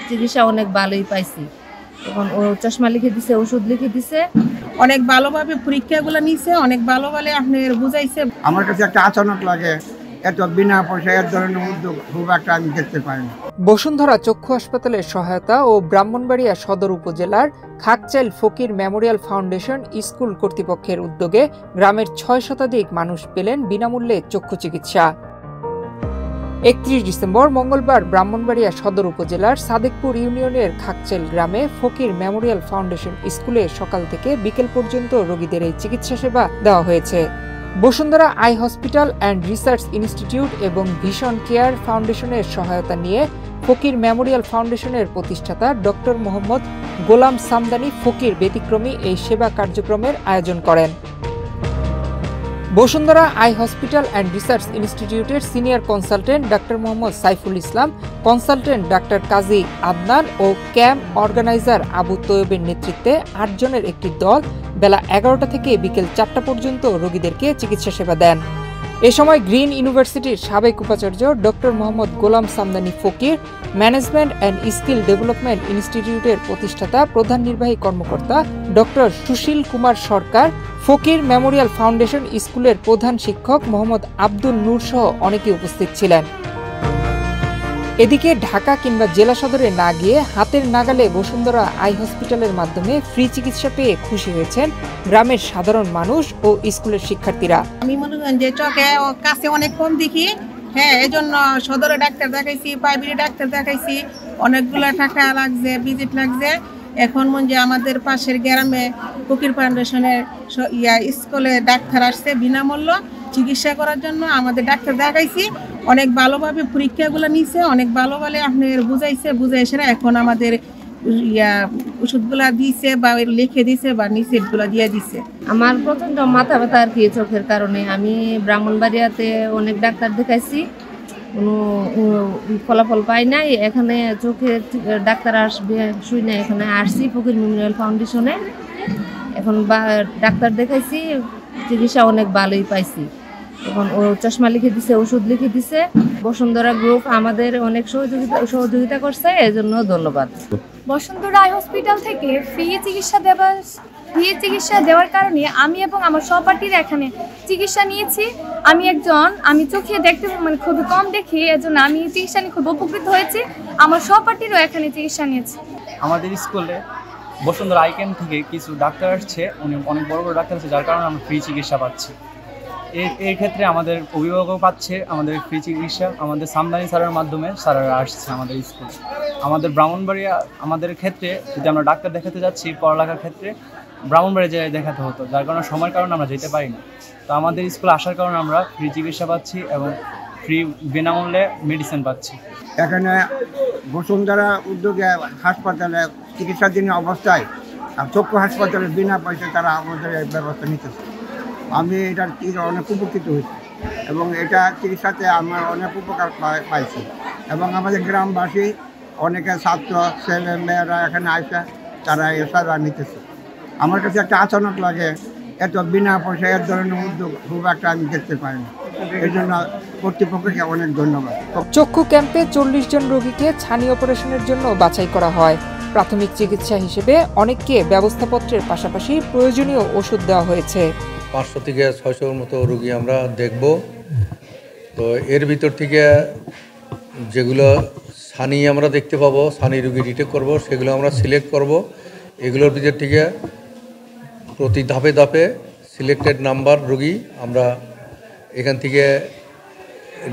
চিকিৎসা অনেক ভালোই পাইছি। এখন ও চশমা লিখে দিছে, ওষুধ লিখে দিছে। অনেক ভালোভাবে পরীক্ষাগুলো নিছে, অনেক ভালো বলে আপনি বুঝাইছে। আমার কাছে একটা আচানক লাগে, এত বিনা পয়সায় এর ধরনের উদ্যোগ খুব একটা আমি দেখতে পাই না। বসুন্ধরা চক্ষু হাসপাতালের সহায়তা ও ব্রাহ্মণবাড়িয়া সদর উপজেলার খাকচাইল ফকির মেমোরিয়াল ফাউন্ডেশন স্কুল কর্তৃপক্ষের উদ্যোগে গ্রামের ৬ শতাধিক মানুষ পেলেন বিনামূল্যে চক্ষু চিকিৎসা। ৩১ ডিসেম্বর মঙ্গলবার ব্রাহ্মণবাড়িয়া সদর উপজেলার সাদেকপুর ইউনিয়নের খাকচাইল গ্রামে ফকির মেমোরিয়াল ফাউন্ডেশন স্কুলে সকাল থেকে বিকেল পর্যন্ত রোগীদের এই চিকিৎসা সেবা দেওয়া হয়েছে। Bashundhara eye hospital and research institute এবং ভিশন কেয়ার ফাউন্ডেশনের সহায়তা নিয়ে ফকির মেমোরিয়াল ফাউন্ডেশনের প্রতিষ্ঠাতা ডক্টর মোহাম্মদ গোলাম সামদানি ফকির ব্যতিক্রমী এই সেবা কার্যক্রমের আয়োজন করেন। Bashundhara eye hospital and research ইনস্টিটিউটের সিনিয়র কনসালটেন্ট ডাক্তার মোহাম্মদ সাইফুল ইসলাম, কনসালটেন্ট ডাক্তার কাজী আদনান ও ক্যাম্প অর্গানাইজার আবু তৈয়বের নেতৃত্বে ৮ জনের একটি দল বেলা ১১টা থেকে বিকেল ৪টা পর্যন্ত রোগীদেরকে চিকিৎসা সেবা দেন। এ সময় গ্রিন ইউনিভার্সিটির সাবেক উপাচার্য doctor Mohammad Golam Samdani Fakir, management and skill development ইনস্টিটিউটের প্রতিষ্ঠাতা প্রধান নির্বাহী কর্মকর্তা doctor Sushil Kumar Sarkar, Fakir memorial foundation স্কুলের প্রধান শিক্ষক মোহাম্মদ আব্দুল নূর সহ অনেকে উপস্থিত ছিলেন। এদিকে ঢাকা কিংবা জেলা সদরে না গিয়ে হাতের নাগালে বসুন্ধরা আই হসপিটালের মাধ্যমে ফ্রি চিকিৎসা পেয়ে খুশি হয়েছেন গ্রামের সাধারণ মানুষ ও স্কুলের শিক্ষার্থীরা। আমি মনে করেন যে চোখে কাছে অনেক কম দেখি, হ্যাঁ, এজন্য সদরে ডাক্তার দেখাইছি, প্রাইভেট ডাক্তার দেখাইছি, অনেকগুলো টাকা লাগছে, ভিজিট লাগছে। এখন মনে যে আমাদের পাশের গ্রামে ফকির ফাউন্ডেশনের স্কুলে ডাক্তার আসছে বিনামূল্য চিকিৎসা করার জন্য। আমাদের ডাক্তার দেখাইছি, অনেক ভালোভাবে পরীক্ষাগুলো নিছে, অনেক ভালো বলে আপনি বুঝাইছে, বুঝাইছে না। এখন আমাদের ওষুধগুলা দিয়েছে বা লিখে দিছে বা নিষেধগুলো দিয়ে দিছে। আমার প্রচণ্ড মাথা ব্যথা আর কি চোখের কারণে। আমি ব্রাহ্মণবাড়িয়াতে অনেক ডাক্তার দেখাইছি, কোনো ফলাফল পাই নাই। এখানে চোখের ডাক্তার আসবে শুই না, এখানে আসছি ফকির মেমোরিয়াল ফাউন্ডেশনে। এখন ডাক্তার দেখাইছি, চিকিৎসা অনেক ভালোই পাইছি। এখন ও চশমা লিখে দিছে, ওষুধ লিখে দিছে। বসুন্ধরা গ্রুপ আমাদের অনেক সহযোগিতা করছে, এই জন্য ধন্যবাদ। বসুন্ধরা আই হসপিটাল থেকে ফ্রি চিকিৎসা দেওয়ার কারণে আমি এবং আমার সহপাঠীরা এখানে চিকিৎসা নিয়েছি। আমি চোখে দেখতে খুবই কম দেখি, এজন্য আমি চিকিৎসা নিয়ে খুব উপকৃত হয়েছি। আমার সহপাঠীরাও এখানে চিকিৎসা নিয়েছে। আমাদের স্কুলে বসুন্ধরা আই ক্যাম্প থেকে কিছু ডাক্তার আসছে, অনেক বড় বড় ডাক্তার আছে, যার কারণে আমরা ফ্রি চিকিৎসা পাচ্ছি। এই ক্ষেত্রে আমাদের অভিভাবকও পাচ্ছে আমাদের ফ্রি চিকিৎসা। আমাদের সামদানি স্যারের মাধ্যমে স্যারেরা আসছে আমাদের স্কুলে। আমাদের ব্রাহ্মণবাড়িয়া আমাদের ক্ষেত্রে যদি আমরা ডাক্তার দেখাতে যাচ্ছি পড়ালেখার ক্ষেত্রে, ব্রাহ্মণবাড়িয়া জায়গায় দেখাতে হতো, যার কারণে সময়ের কারণে আমরা যেতে পারি না। তো আমাদের স্কুলে আসার কারণে আমরা ফ্রি চিকিৎসা পাচ্ছি এবং ফ্রি বিনামূল্যে মেডিসিন পাচ্ছি। এখানে বসুন্ধরা উদ্যোগে হাসপাতালে চিকিৎসাধীন অবস্থায় চক্ষু হাসপাতালে বিনা পয়সায় তারা আমাদের ব্যবস্থা নিতেছে। আমি এটার অনেক উপকৃত হয়েছি এবং এটা চিকিৎসাতে আমার অনেক উপকার পাইছি। এবং আমাদের গ্রামবাসী অনেকে ছাত্র ছেলে মেয়েরা এখানে আসে, তারা এসা নিতেছে। আমার কাছে একটা আচানক লাগে, এত বিনা পয়সায় এর ধরনের উদ্যোগ খুব একটা আমি দেখতে পাই না। এই জন্য কর্তৃপক্ষকে অনেক ধন্যবাদ। চক্ষু ক্যাম্পে 40 জন রোগীকে ছানি অপারেশনের জন্য বাছাই করা হয়। প্রাথমিক চিকিৎসা হিসেবে অনেককে ব্যবস্থাপত্রের পাশাপাশি প্রয়োজনীয় ওষুধ দেওয়া হয়েছে। 500 থেকে 600 মতো রোগী আমরা দেখব। তো এর ভিতর থেকে যেগুলো ছানি আমরা দেখতে পাবো, ছানি রোগী ডিটেক্ট করব, সেগুলো আমরা সিলেক্ট করব। এগুলোর ভিতর থেকে প্রতি ধাপে ধাপে সিলেক্টেড নাম্বার রোগী আমরা এখান থেকে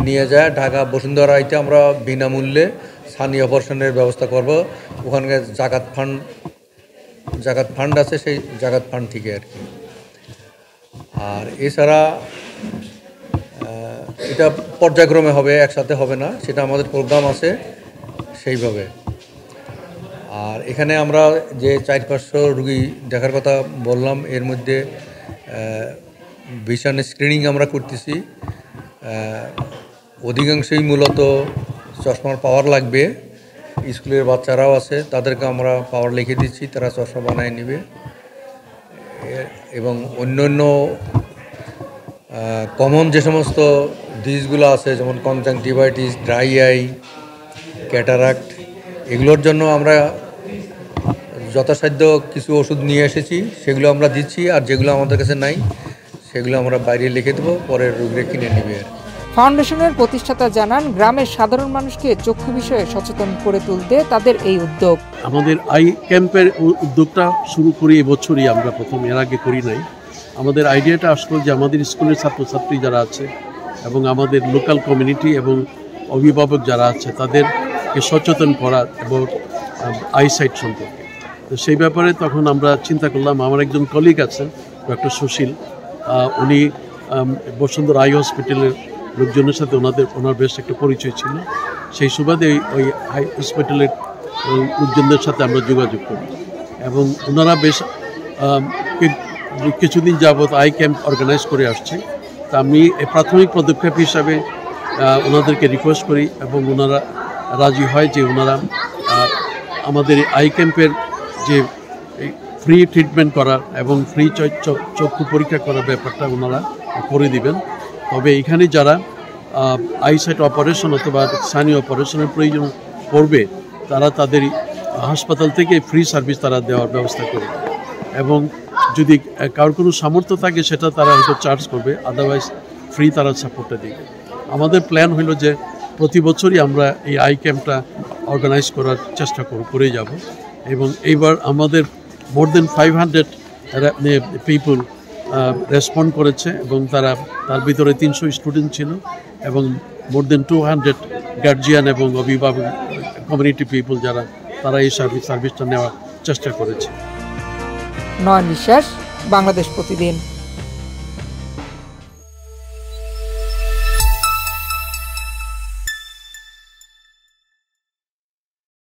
নিয়ে যায় ঢাকা বসুন্ধরা আইতে আমরা বিনামূল্যে ছানি অপারেশনের ব্যবস্থা করব। ওখানে জাকাত ফান্ড আছে, সেই জাকাত ফান্ড থেকে আর কি। আর এছাড়া এটা পর্যায়ক্রমে হবে, একসাথে হবে না, সেটা আমাদের প্রোগ্রাম আছে সেইভাবে। আর এখানে আমরা যে 400-500 রুগী দেখার কথা বললাম, এর মধ্যে ভিশন স্ক্রিনিং আমরা করতেছি। অধিকাংশই মূলত চশমার পাওয়ার লাগবে। স্কুলের বাচ্চারাও আছে, তাদেরকে আমরা পাওয়ার লিখে দিচ্ছি, তারা চশমা বানায় নেবে। এবং অন্যান্য কমন যে সমস্ত ডিজিজগুলো আছে, যেমন কনজাংটিভাইটিস, ড্রাই আই, ক্যাটারাক্ট, এগুলোর জন্য আমরা যথাসাধ্য কিছু ওষুধ নিয়ে এসেছি, সেগুলো আমরা দিচ্ছি। আর যেগুলো আমাদের কাছে নাই সেগুলো আমরা বাইরে লিখে দেবো, পরের রোগীরা কিনে নেবে। ফাউন্ডেশনের প্রতিষ্ঠাতা জানান, গ্রামের সাধারণ মানুষকে চক্ষু বিষয়ে সচেতন করে তুলতে তাদের এই উদ্যোগ। আমাদের আই ক্যাম্পের উদ্যোগটা শুরু করি এবছরই আমরা প্রথম, এর আগে করি নাই। আমাদের আইডিয়াটা আসলো যে আমাদের স্কুলের ছাত্রছাত্রী যারা আছে এবং আমাদের লোকাল কমিউনিটি এবং অভিভাবক যারা আছে তাদেরকে সচেতন করা এবং আইসাইট সম্পর্কে। তো সেই ব্যাপারে তখন আমরা চিন্তা করলাম, আমার একজন কলিগ আছেন ডক্টর সুশীল, উনি বসুন্ধরা আই হসপিটালের লোকজনের সাথে ওনার বেশ একটা পরিচয় ছিল। সেই সুবাদে ওই আই হসপিটালের লোকজনদের সাথে আমরা যোগাযোগ করি এবং ওনারা বেশ কিছুদিন যাবৎ আই ক্যাম্প অর্গানাইজ করে আসছে। তা আমি প্রাথমিক পদক্ষেপ হিসাবে ওনাদেরকে রিকোয়েস্ট করি এবং ওনারা রাজি হয় যে ওনারা আমাদের আই ক্যাম্পের যে ফ্রি ট্রিটমেন্ট করা এবং ফ্রি চক্ষু পরীক্ষা করার ব্যাপারটা ওনারা করে দিবেন। তবে এখানে যারা আইসাইট অপারেশন অথবা সানি অপারেশনের প্রয়োজন পড়বে তারা তাদের হাসপাতাল থেকে ফ্রি সার্ভিস তারা দেওয়ার ব্যবস্থা করবে এবং যদি কারোর কোনো সামর্থ্য থাকে সেটা তারা হয়তো চার্জ করবে, আদারওয়াইজ ফ্রি তারা সাপোর্টটা দিবে। আমাদের প্ল্যান হলো যে প্রতি বছরই আমরা এই আই ক্যাম্পটা অর্গানাইজ করার চেষ্টা করে যাব এবং এইবার আমাদের মোর দেন 500 পিপল রেসপন্ড করেছে এবং তার ভিতরে 300 স্টুডেন্ট ছিল এবং মোর দেন 200 গার্জিয়ান এবং অভিভাবক কমিউনিটি পিপল তারা এই সার্ভিসটা নেওয়ার চেষ্টা করেছে। নয়ন বিশ্বাস, বাংলাদেশ প্রতিদিন।